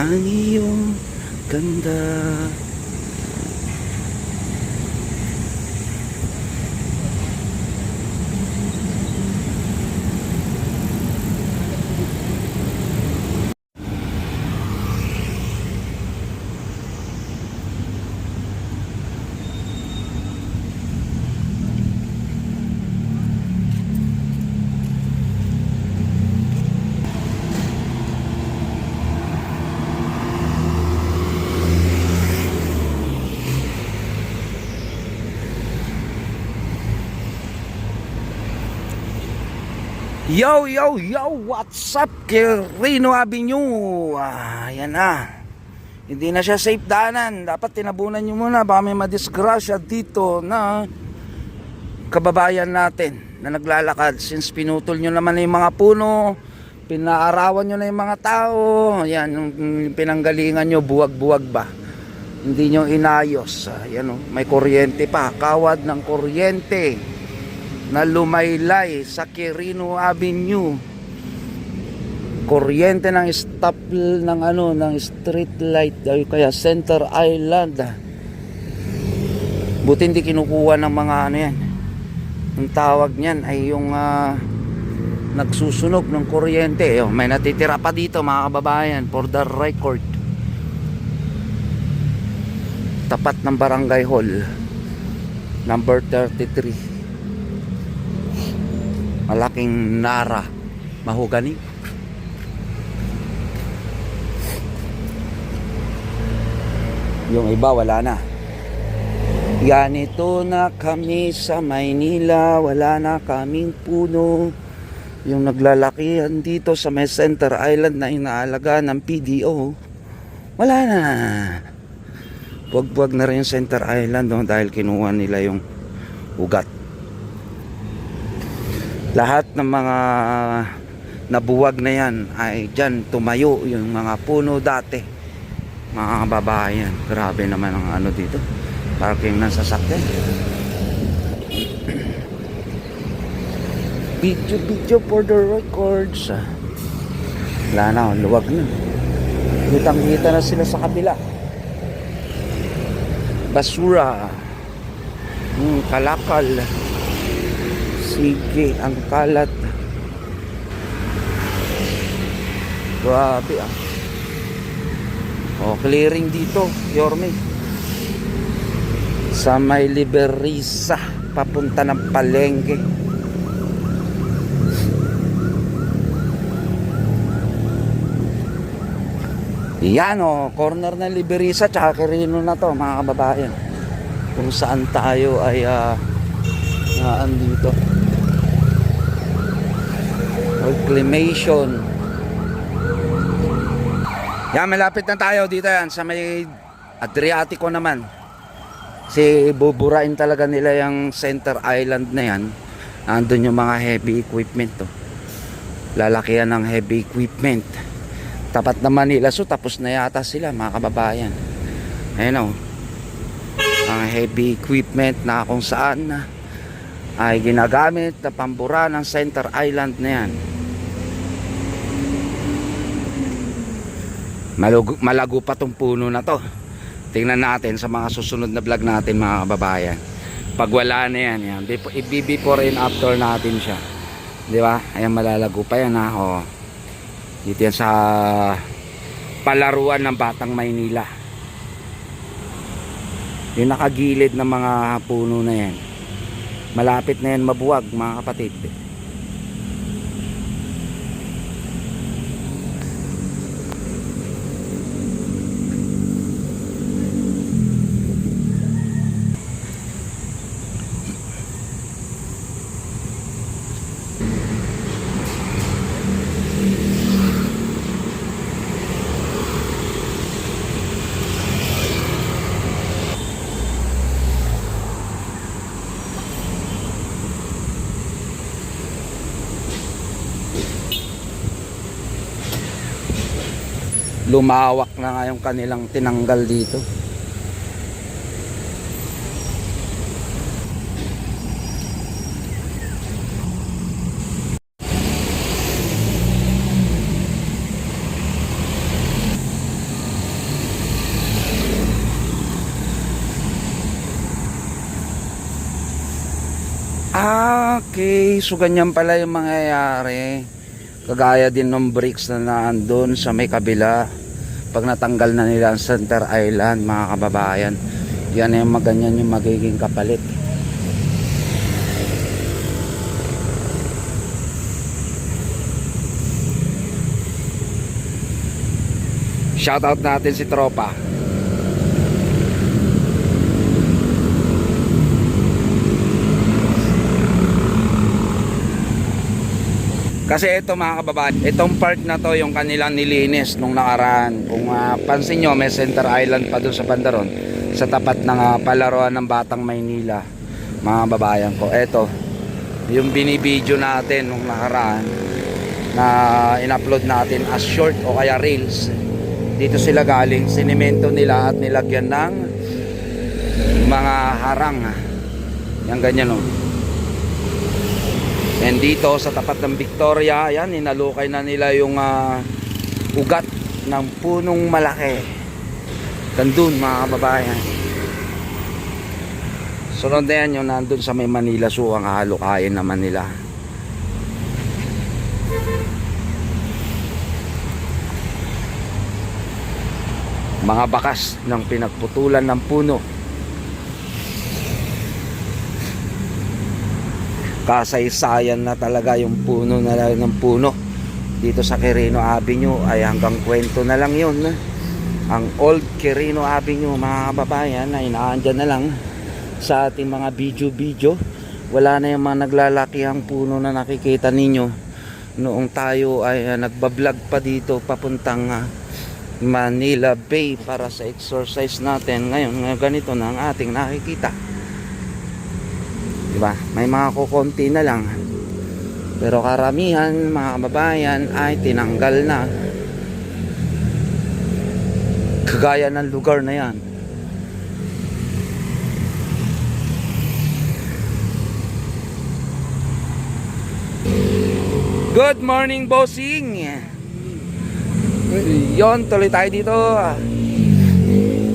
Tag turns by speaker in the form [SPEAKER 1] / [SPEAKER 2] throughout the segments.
[SPEAKER 1] ang iyong ganda. Yo, yo, yo! What's up, Quirino Avenue? Ayan na. Hindi na siya safe daanan. Dapat tinabunan nyo muna. Baka may madisgrasya dito na kababayan natin na naglalakad. Since pinutol nyo naman na yung mga puno, pinaarawan nyo na yung mga tao. Ayan, yung pinanggalingan nyo, buwag-buwag ba? Hindi nyo inayos. Ayan, may kuryente pa. Kawad ng kuryente na lumaylay sa Quirino Avenue. Kuryente ng stop ng street light kaya Center Island. Buti hindi kinukuha ng mga yan. Ang tawag niyan ay yung nagsusunog ng kuryente. May natitira pa dito mga kababayan, for the record. Tapat ng Barangay Hall number 33. Malaking Nara mahogany. Yung iba wala na. Ganito na kami sa Maynila, wala na kaming puno. Yung naglalakihan dito sa may Center Island na inaalaga ng PDO, wala na. Buwag-buwag na rin yung Center Island dahil kinuha nila yung ugat. Lahat ng mga nabuwag na yan ay dyan tumayo yung mga puno dati. Mga kababayan, grabe naman ang ano dito, parking ng sasakyan. Video for the records. Wala na, luwag na. Kitang-kita na sila sa kabila. Basura, kalakal. Sige, ang kalat. Grabe clearing dito, Yorme. Sa may Liberisa, papunta ng Palengke. Yan corner ng Liberisa tsaka Quirino na to mga kababayan. Kung saan tayo ay dito. Reclamation. Yan, malapit na tayo dito yan sa may Adriatico naman. Kasi buburain talaga nila yung Center Island na yan. Nandun yung mga heavy equipment lalakihan ng heavy equipment. Tapat na Manila, so tapos na yata sila mga kababayan. Ayun ang heavy equipment na kung saan ay ginagamit na pambura ng Center Island na yan. Malago pa tong puno na to. Tingnan natin sa mga susunod na vlog natin mga kababayan. Pag wala na yan, before and after natin siya, di ba? Ayan, malalago pa yan dito yan sa palaruan ng Batang Maynila. Yung nakagilid ng mga puno na yan, malapit na yan mabuwag mga kapatid. Lumawak na nga yung kanilang tinanggal dito. Okay, so ganyan pala yung mangyayari. Kagaya din ng bricks na naandun sa may kabila. Pag natanggal na nila ang center island, mga kababayan, yan yung maganyan yung magiging kapalit. Shoutout natin si Tropa. Kasi ito mga kababayan, itong part na to yung kanilang nilinis nung nakaraan. Kung pansin nyo, may center island pa doon sa bandaron, sa tapat ng palaruan ng Batang Maynila, mga kababayan ko. Ito yung binibideo natin nung nakaraan na in-upload natin as short o kaya reels. Dito sila galing, sinemento nila at nilagyan ng mga harang. Yan ganyan o. And dito sa tapat ng Victoria, yan, inalukay na nila yung ugat ng punong malaki. Gandun mga kababayan. Sunod na yan yung nandun sa may Manila Zoo, ang halukayin naman nila. Mga bakas ng pinagputulan ng puno. Kasaysayan na talaga yung puno na lang ng puno dito sa Quirino Avenue ay hanggang kwento na lang yun. Ang old Quirino Avenue mga kababayan ay naandyan na lang sa ating mga video. Wala na yung mga naglalakihang puno na nakikita ninyo noong tayo ay nagbablog pa dito papuntang Manila Bay para sa exercise natin. Ngayon ganito na ang ating nakikita. Diba? May mga kukonti na lang. Pero karamihan mga kababayan ay tinanggal na. Kagaya ng lugar na yan. Good morning, bossing. Yon, tuloy tayo dito.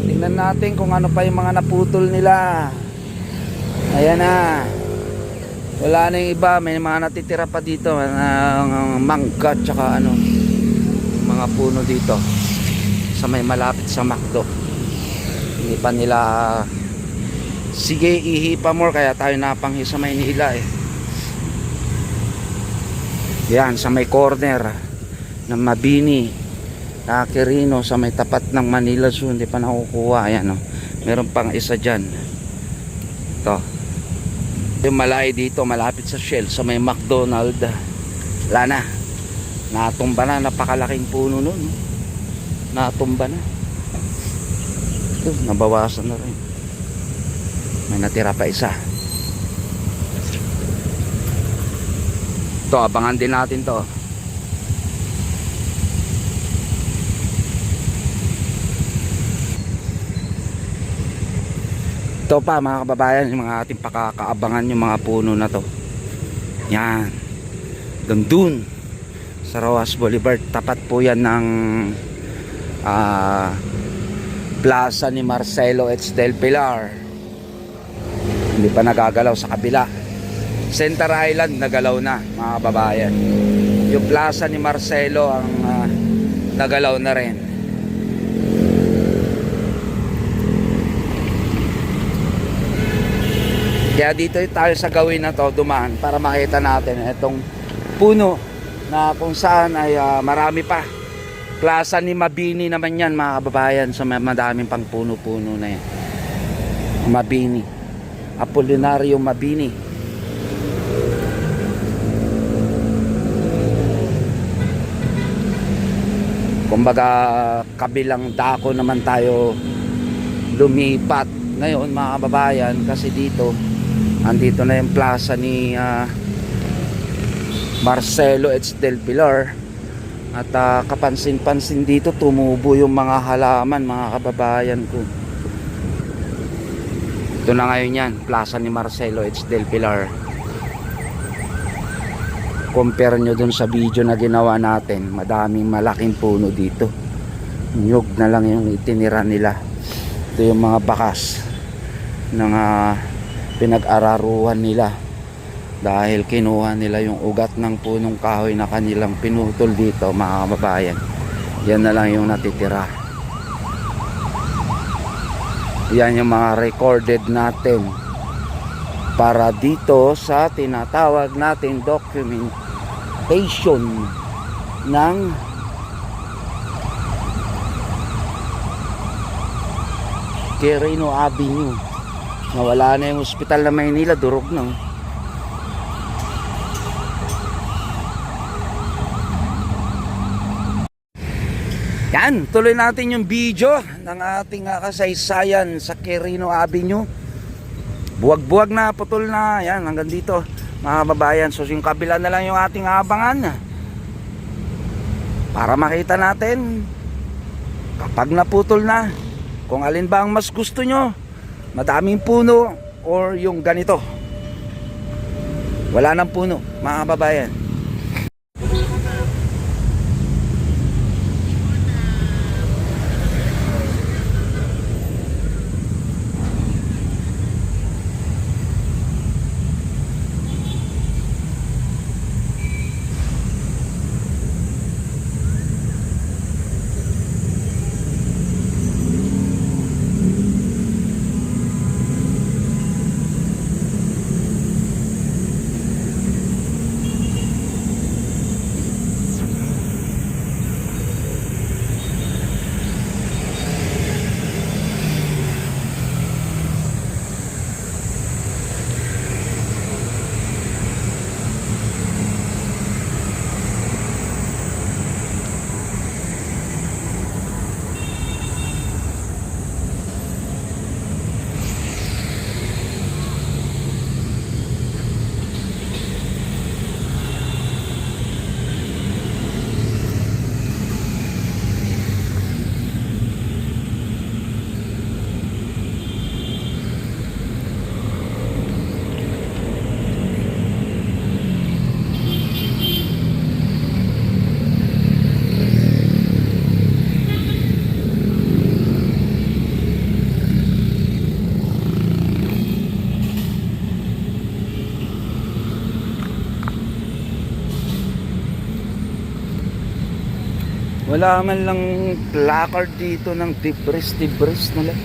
[SPEAKER 1] Tingnan natin kung ano pa yung mga naputol nila. Ayan na. Wala na yung iba. May mga natitira pa dito mangga tsaka ano, mga puno dito sa may malapit sa McDo. Hindi pa nila sige ihipa more, kaya tayo napanghi sa Maynila Yan sa may corner ng Mabini na Quirino, sa may tapat ng Manila Zoo, hindi pa nakukuha. Ayan meron pang isa dyan. Ito yung malay dito malapit sa Shell, sa may McDonald. Wala na, natumba na. Napakalaking puno nun, natumba na. Ito, nabawasan na rin. May natira pa isa. Ito, abangan din natin to. Ito pa mga kababayan, yung mga ating pakakaabangan yung mga puno na to. Yan, gandun sa Rojas Boulevard. Tapat po yan ng Plaza ni Marcelo H. Del Pilar. Hindi pa nagagalaw sa kabila. Center Island nagalaw na mga kababayan. Yung Plaza ni Marcelo ang nagalaw na rin. Kaya dito tayo sa gawin na to dumaan para makita natin itong puno na kung saan ay marami pa. Plaza ni Mabini naman yan mga kababayan, sa madaming pang puno-puno na yan. Mabini, Apolinario Mabini. Kumbaga kabilang dako naman tayo lumipat ngayon mga kababayan, kasi dito andito na yung plaza ni Marcelo H. Del Pilar. At kapansin-pansin dito tumubo yung mga halaman mga kababayan ko. Ito na ngayon yan, plaza ni Marcelo H. Del Pilar. Compare nyo dun sa video na ginawa natin, madaming malaking puno dito. Nyug na lang yung itinira nila. Ito yung mga bakas ng pinag-araruhan nila dahil kinuha nila yung ugat ng punong kahoy na kanilang pinutol dito, mga kababayan. Yan na lang yung natitira. Yan yung mga recorded natin para dito sa tinatawag natin documentation ng Quirino Avenue. Nawala na yung ospital na Maynila, durog na. Yan, tuloy natin yung video ng ating kasaysayan sa Quirino Avenue. Buwag-buwag na, putol na. Yan, hanggang dito, mga kababayan. So yung kabila na lang yung ating abangan para makita natin kapag naputol na, kung alin ba ang mas gusto nyo, madaming puno or yung ganito, wala nang puno, mga kababayan. Wala man lang placard dito ng debris na lang.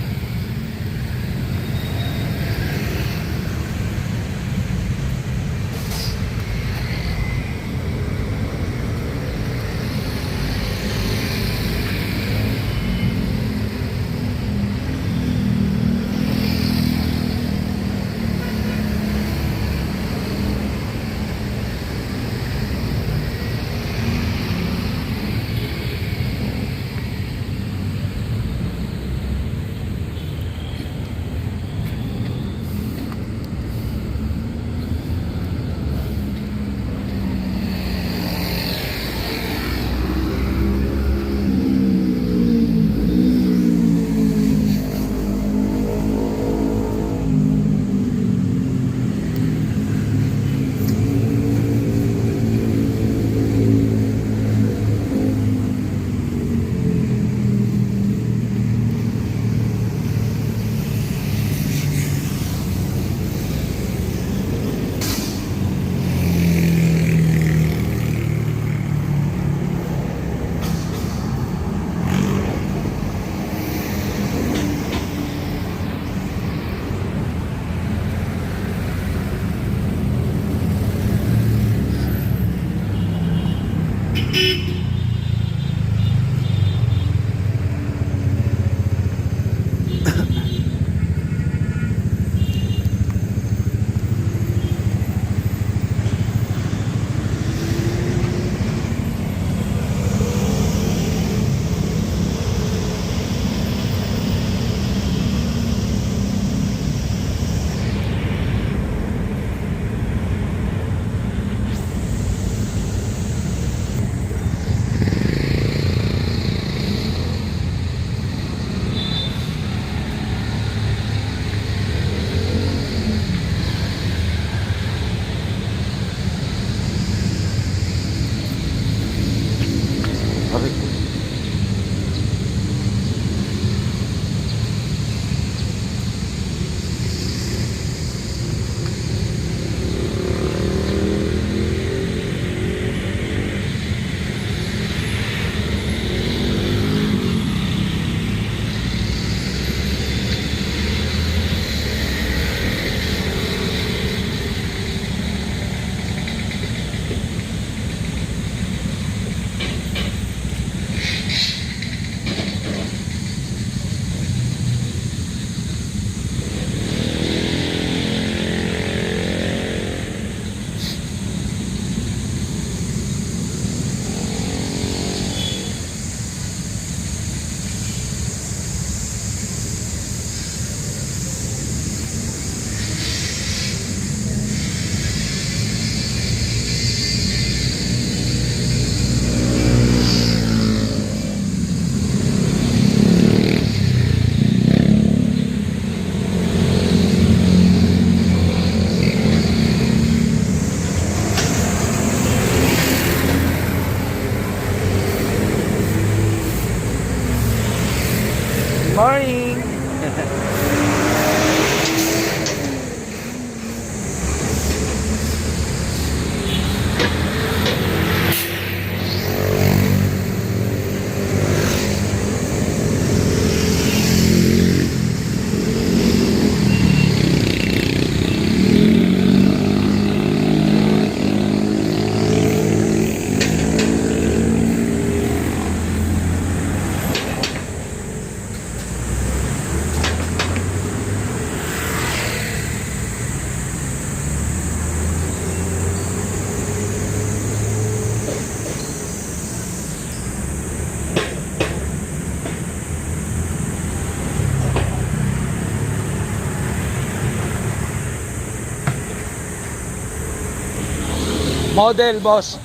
[SPEAKER 1] Model, boss.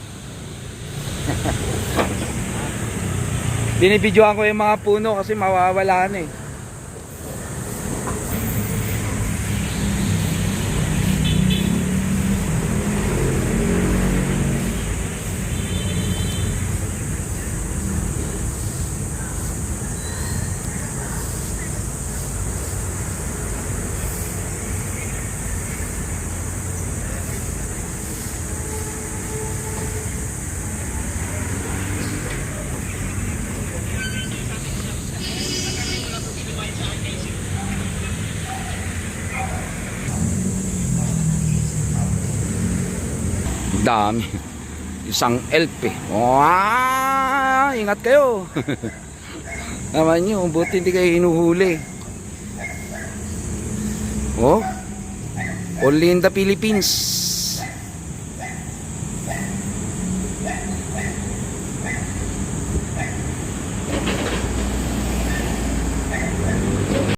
[SPEAKER 1] Binibidyoan ko yung mga puno kasi mawawala na eh. Dami. Isang elf eh. Wow, ingat kayo. Naman nyo, buti hindi kayo hinuhuli. Oh, only in the Philippines.